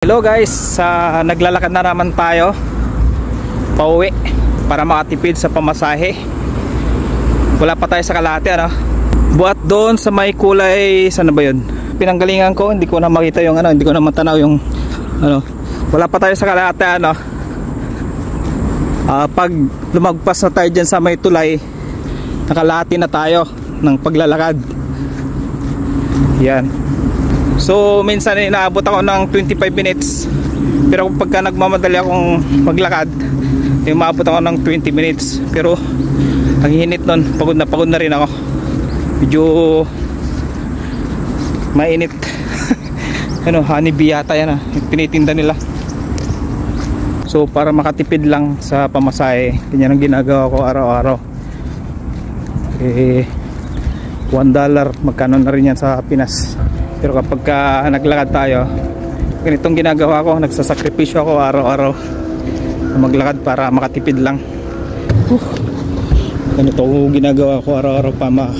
Hello guys, naglalakad na naman tayo pauwi para makatipid sa pamasahe. Wala pa tayo sa Kalahati, ano? Buhat doon sa may kulay, saan na ba yun? Pinanggalingan ko, hindi ko na makita yung ano, hindi ko na matanaw yung ano. Wala pa tayo sa Kalahati, ano? Pag lumagpas na tayo dyan sa may tulay, nakalahati na tayo ng paglalakad. Yan. So minsan inaabot ako ng 25 minutes. Pero pagka nagmamadali akong maglakad, umaabot ako ng 20 minutes. Pero ang hinit nun, pagod na rin ako. Medyo mainit. Ano, honeybee yata yan, tinitinda nila. So para makatipid lang sa pamasahe, ganyan ang ginagawa ko araw-araw. $1, magkano na rin yan sa Pinas. Pero kapag naglakad tayo, ganitong ginagawa ko, nagsasakripisyo ako araw-araw na maglakad para makatipid lang. Ganito ginagawa ko araw-araw para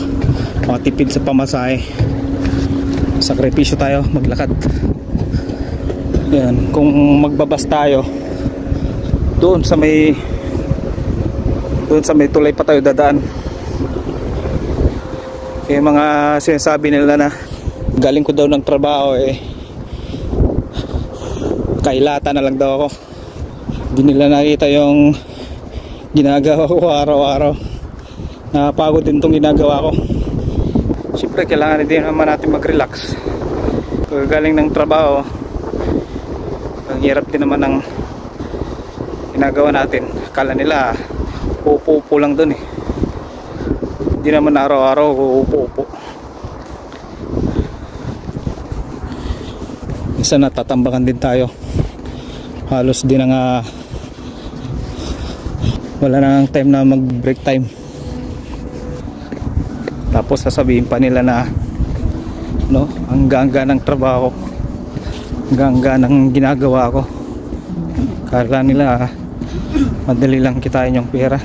makatipid sa pamasahe. Sakripisyo tayo, maglakad. Yan, kung magbabas tayo, doon sa may tulay pa tayo dadaan. Yung mga sinasabi nila na galing ko daw ng trabaho, kailata na lang daw ako. Hindi nila nakita yung ginagawa ko araw-araw. Nakapagod din itong ginagawa ko. Siyempre kailangan din naman natin mag-relax. Pag galing ng trabaho, ang hirap din naman ng ginagawa natin. Akala nila upo-upo lang dun eh. Hindi naman araw-araw upo-upo. Isa natatambakan din tayo. Halos din nga wala nang time na mag break time. Tapos sasabihin pa nila na no, ang ganga ng trabaho, ganga ng ginagawa ko. Kala nila madali lang kitain yung pera.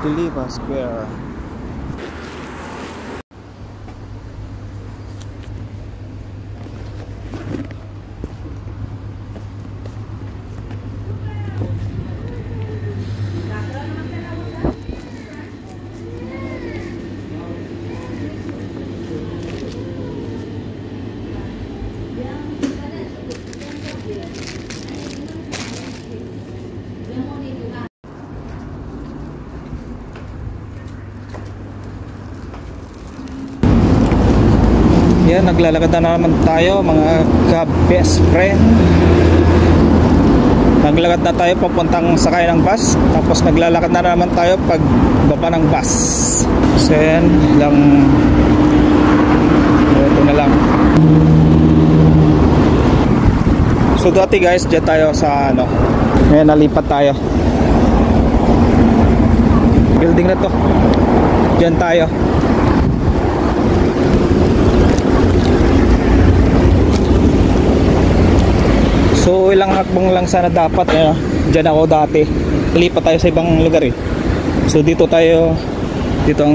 Diliva Square. Yan, naglalakad na naman tayo mga ka-best friend. Naglalakad na tayo papuntang sakay ng bus. Tapos naglalakad na naman tayo pag baba ng bus. So yan lang. Ito na lang. So dati guys, dyan tayo sa ano, ngayon nalipat tayo. Building na to. Dyan tayo. So ilang hakbang lang sana dapat, dyan ako dati. Lipat tayo sa ibang lugar eh. So dito tayo, dito ang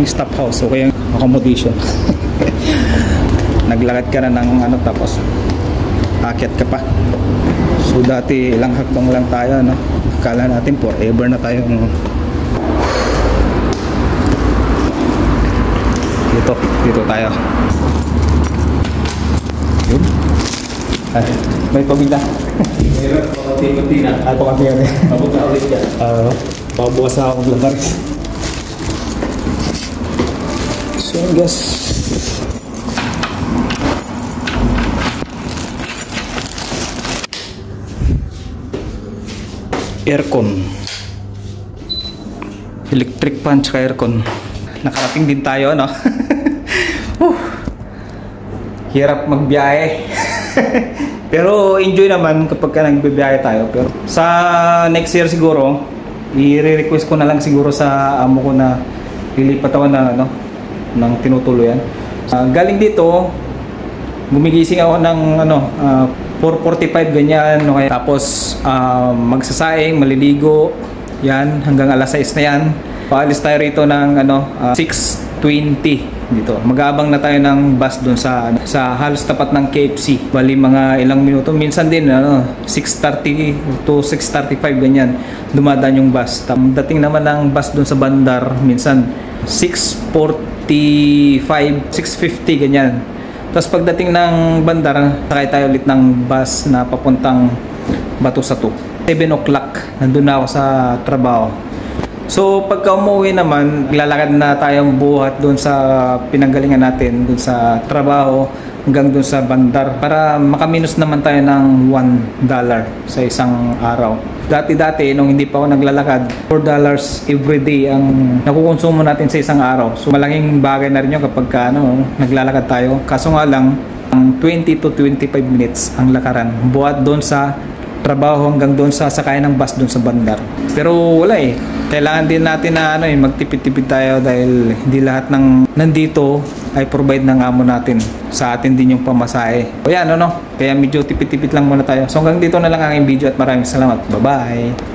stop house, o kaya accommodation. Naglakad ka na ng ano, tapos akyat ka pa. So dati ilang hakbang lang tayo, no? Akala natin forever na tayong dito tayo. Yun. Ay, may pabila. Meron po konti-konti na. Ako kasi yan eh. Pabuka ulit yan. Pabukas na akong labar. So guys, aircon, electric fan tsaka aircon. Nakarating din tayo, no? Hirap magbiyahe. Pero enjoy naman kapag ka nagbibiyahe tayo. Pero sa next year siguro, i-request ko na lang siguro sa amo ko na lilipat ako na ano, ng tinutuluyan. Galing dito, gumigising ako ng ano, 4:45 ganyan, no? Tapos magsasaing, maliligo, yan hanggang alas 6 na yan. Paalis tayo rito ng ano, 6:20 dito. Mag-aabang na tayo ng bus doon sa halos tapat ng KFC. Bali mga ilang minuto, minsan din ano, 6:30 to 6:35 ganyan dumadaan yung bus. Dating naman ng bus doon sa bandar minsan 6:45, 6:50 ganyan. Tapos pagdating ng bandar, sakay tayo ulit ng bus na papuntang Batu Satu. 7 o'clock nandun na ako sa trabaho. So pagka umuwi naman, lalakad na tayong buhat doon sa pinanggalingan natin, doon sa trabaho hanggang doon sa bandar para makaminus naman tayo ng $1 sa isang araw. Dati nung hindi pa ako naglalakad, $4 every day ang nakukonsumo natin sa isang araw. So malaking bagay na rin yun kapag ano, naglalakad tayo. Kaso nga lang, ang 20 to 25 minutes ang lakaran buhat doon sa trabaho hanggang doon sa sakayan ng bus doon sa bandar. Pero wala eh. Kailangan din natin na ano eh, magtipid-tipid tayo dahil hindi lahat ng nandito ay provide ng amo natin. Sa atin din yung pamasahe. O yan, ano? Kaya medyo tipid-tipid lang muna tayo. So hanggang dito na lang ang aking video at maraming salamat. Bye-bye!